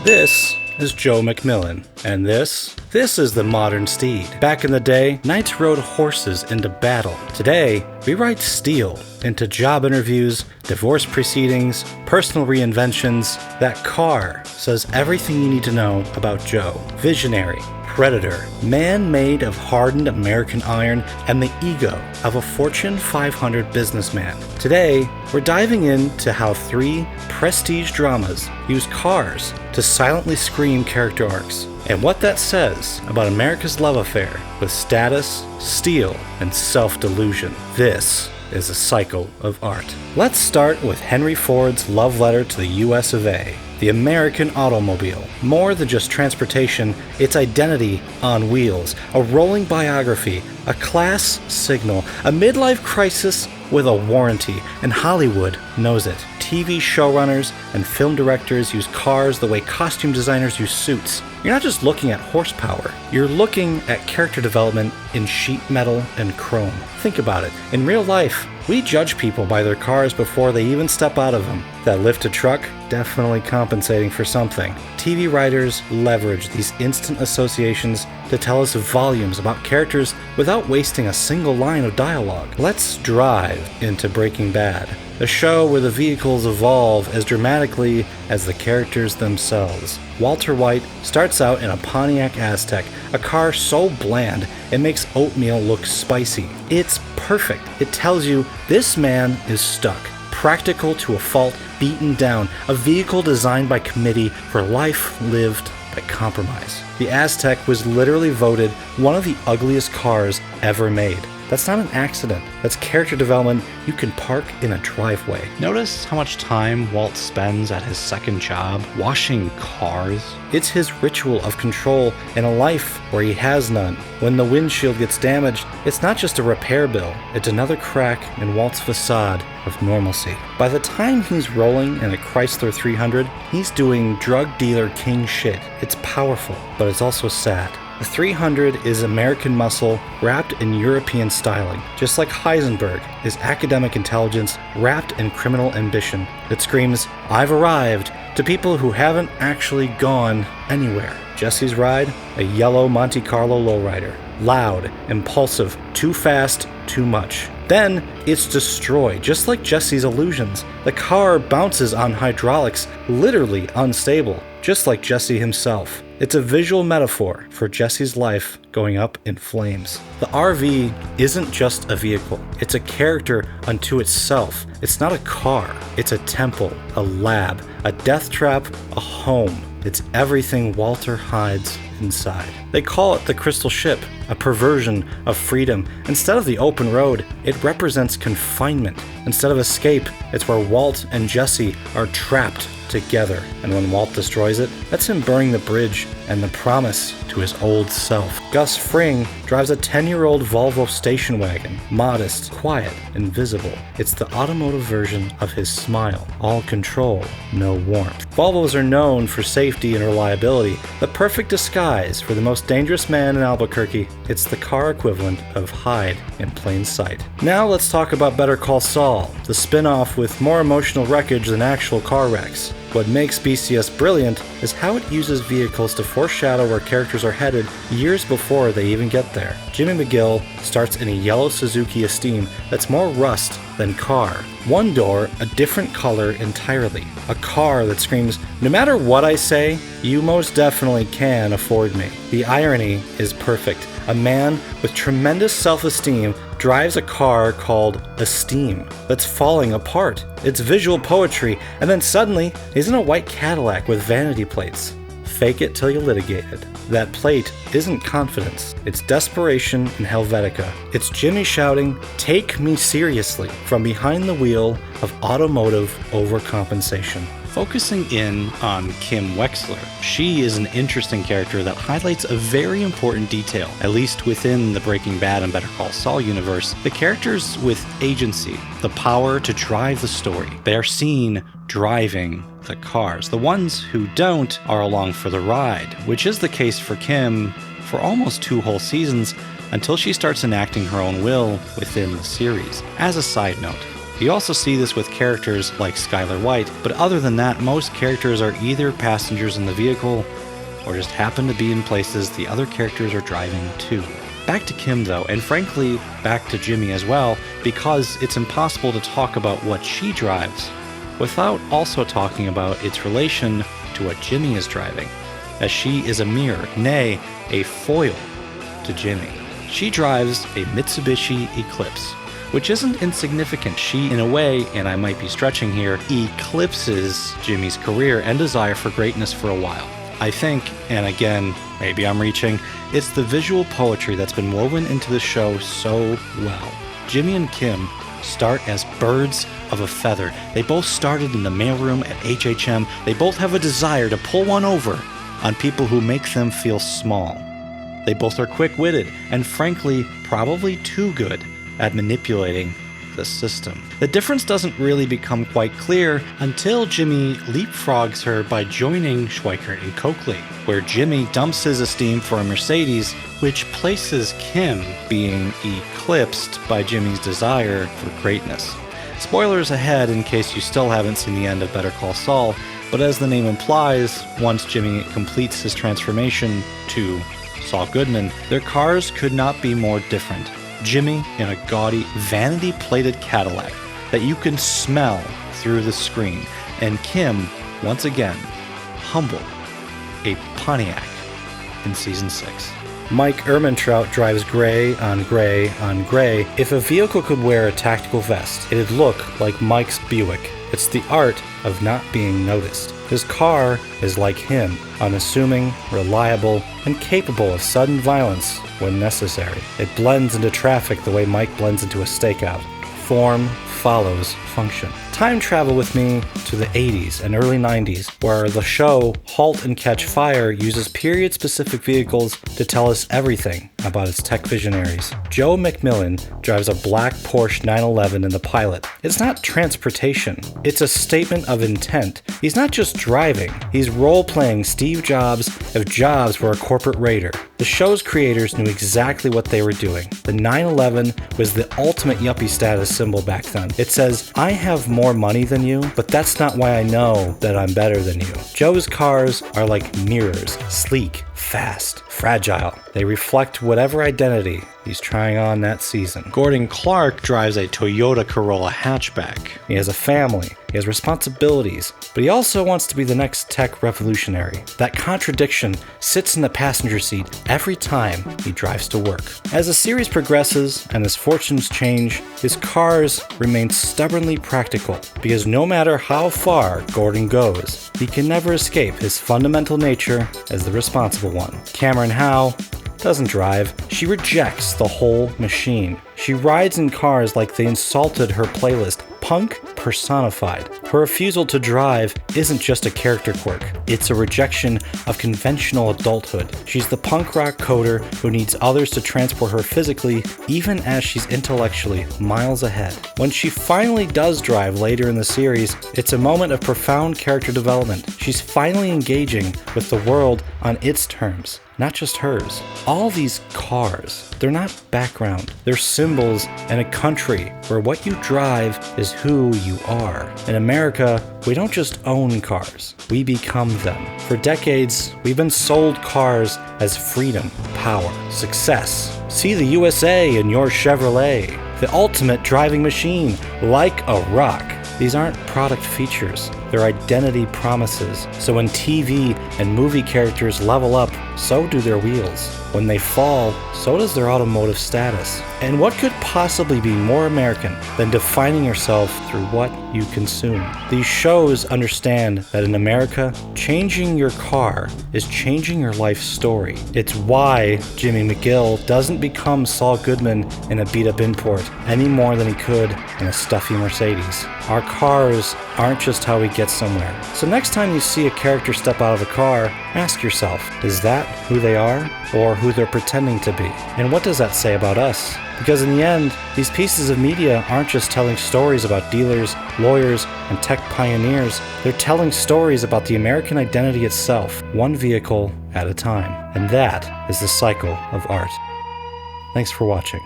This is Joe McMillan, and this is the modern steed. Back in the day, knights rode horses into battle. Today, we ride steel into job interviews, divorce proceedings, personal reinventions. That car says everything you need to know about Joe. Visionary, predator, man made of hardened American iron, and the ego of a Fortune 500 businessman. Today, we're diving into how 3 prestige dramas use cars to silently scream character arcs, and what that says about America's love affair with status, steel, and self-delusion. This is a cycle of art. Let's start with Henry Ford's love letter to the US of A. The American automobile. More than just transportation, it's identity on wheels, a rolling biography, a class signal, a midlife crisis with a warranty, and Hollywood knows it. TV showrunners and film directors use cars the way costume designers use suits. You're not just looking at horsepower, you're looking at character development in sheet metal and chrome. Think about it. In real life, we judge people by their cars before they even step out of them. That lifted truck, definitely compensating for something. TV writers leverage these instant associations to tell us volumes about characters without wasting a single line of dialogue. Let's drive into Breaking Bad, a show where the vehicles evolve as dramatically as the characters themselves. Walter White starts out in a Pontiac Aztek, a car so bland it makes oatmeal look spicy. It's perfect. It tells you this man is stuck. Practical to a fault, beaten down, a vehicle designed by committee for life lived by compromise. The Aztek was literally voted one of the ugliest cars ever made. That's not an accident. That's character development you can park in a driveway. Notice how much time Walt spends at his second job washing cars? It's his ritual of control in a life where he has none. When the windshield gets damaged, it's not just a repair bill. It's another crack in Walt's facade of normalcy. By the time he's rolling in a Chrysler 300, he's doing drug dealer king shit. It's powerful, but it's also sad. The 300 is American muscle wrapped in European styling, just like Heisenberg is academic intelligence wrapped in criminal ambition. It screams, "I've arrived," to people who haven't actually gone anywhere. Jesse's ride, a yellow Monte Carlo lowrider. Loud, impulsive, too fast, too much. Then it's destroyed, just like Jesse's illusions. The car bounces on hydraulics, literally unstable, just like Jesse himself. It's a visual metaphor for Jesse's life going up in flames. The RV isn't just a vehicle. It's a character unto itself. It's not a car. It's a temple, a lab, a death trap, a home. It's everything Walter hides inside. They call it the crystal ship, a perversion of freedom. Instead of the open road, it represents confinement. Instead of escape, it's where Walt and Jesse are trapped together. And when Walt destroys it, that's him burning the bridge and the promise to his old self. Gus Fring drives a 10-year-old Volvo station wagon, modest, quiet, invisible. It's the automotive version of his smile. All control, no warmth. Volvos are known for safety and reliability, the perfect disguise for the most dangerous man in Albuquerque. It's the car equivalent of hide in plain sight. Now let's talk about Better Call Saul, the spin-off with more emotional wreckage than actual car wrecks. What makes BCS brilliant is how it uses vehicles to foreshadow where characters are headed years before they even get there. Jimmy McGill starts in a yellow Suzuki Esteem that's more rust than car. One door, a different color entirely. A car that screams, "No matter what I say, you most definitely can afford me." The irony is perfect. A man with tremendous self-esteem drives a car called Esteem that's falling apart. It's visual poetry, and then suddenly he's in a white Cadillac with vanity plates. Fake it till you litigate it. That plate isn't confidence, it's desperation in Helvetica. It's Jimmy shouting, "Take me seriously," from behind the wheel of automotive overcompensation. Focusing in on Kim Wexler, she is an interesting character that highlights a very important detail, at least within the Breaking Bad and Better Call Saul universe. The characters with agency, the power to drive the story, they are seen driving the cars. The ones who don't are along for the ride, which is the case for Kim for almost 2 whole seasons until she starts enacting her own will within the series. As a side note, You also see this with characters like Skylar White, but other than that, most characters are either passengers in the vehicle or just happen to be in places the other characters are driving to. Back to Kim though, and frankly back to Jimmy as well, because it's impossible to talk about what she drives without also talking about its relation to what Jimmy is driving, as she is a mirror, nay, a foil to Jimmy. She drives a Mitsubishi Eclipse, which isn't insignificant. She, in a way, and I might be stretching here, eclipses Jimmy's career and desire for greatness for a while. I think, and again, maybe I'm reaching, it's the visual poetry that's been woven into the show so well. Jimmy and Kim start as birds of a feather. They both started in the mailroom at HHM. They both have a desire to pull one over on people who make them feel small. They both are quick-witted and frankly probably too good at manipulating the system. The difference doesn't really become quite clear until Jimmy leapfrogs her by joining Schweikert and Coakley, where Jimmy dumps his esteem for a Mercedes, which places Kim being eclipsed by Jimmy's desire for greatness. Spoilers ahead in case you still haven't seen the end of Better Call Saul, but as the name implies, once Jimmy completes his transformation to Saul Goodman, their cars could not be more different. Jimmy in a gaudy, vanity-plated Cadillac that you can smell through the screen, and Kim, once again, humble, a Pontiac in Season 6. Mike Ehrmantraut drives gray on gray on gray. If a vehicle could wear a tactical vest, it'd look like Mike's Buick. It's the art of not being noticed. His car is like him, unassuming, reliable, and capable of sudden violence when necessary. It blends into traffic the way Mike blends into a stakeout. Form follows function. Time travel with me to the 80s and early 90s, where the show Halt and Catch Fire uses period-specific vehicles to tell us everything about its tech visionaries. Joe McMillan drives a black Porsche 911 in the pilot. It's not transportation, it's a statement of intent. He's not just driving, he's role-playing Steve Jobs if Jobs were a corporate raider. The show's creators knew exactly what they were doing. The 911 was the ultimate yuppie status symbol back then. It says, I have more money than you, but that's not why I know that I'm better than you. Joe's cars are like mirrors, sleek, fast, fragile. They reflect whatever identity he's trying on that season. Gordon Clark drives a Toyota Corolla hatchback. He has a family, he has responsibilities, but he also wants to be the next tech revolutionary. That contradiction sits in the passenger seat every time he drives to work. As the series progresses and his fortunes change, his cars remain stubbornly practical, because no matter how far Gordon goes, he can never escape his fundamental nature as the responsible one. Cameron Howe doesn't drive. She rejects the whole machine. She rides in cars like they insulted her playlist. Punk personified. Her refusal to drive isn't just a character quirk. It's a rejection of conventional adulthood. She's the punk rock coder who needs others to transport her physically, even as she's intellectually miles ahead. When she finally does drive later in the series, it's a moment of profound character development. She's finally engaging with the world on its terms, not just hers. All these cars, they're not background. They're symbols in a country where what you drive is who you are. In America, we don't just own cars, we become them. For decades, we've been sold cars as freedom, power, success. See the USA in your Chevrolet, the ultimate driving machine, like a rock. These aren't product features, they're identity promises. So when TV and movie characters level up, so do their wheels. When they fall, so does their automotive status. And what could possibly be more American than defining yourself through what you consume? These shows understand that in America, changing your car is changing your life story. It's why Jimmy McGill doesn't become Saul Goodman in a beat-up import any more than he could in a stuffy Mercedes. Our cars aren't just how we get somewhere. So next time you see a character step out of a car, ask yourself, is that who they are or who they're pretending to be? And what does that say about us? Because in the end, these pieces of media aren't just telling stories about dealers, lawyers, and tech pioneers. They're telling stories about the American identity itself, one vehicle at a time. And that is the cycle of art. Thanks for watching.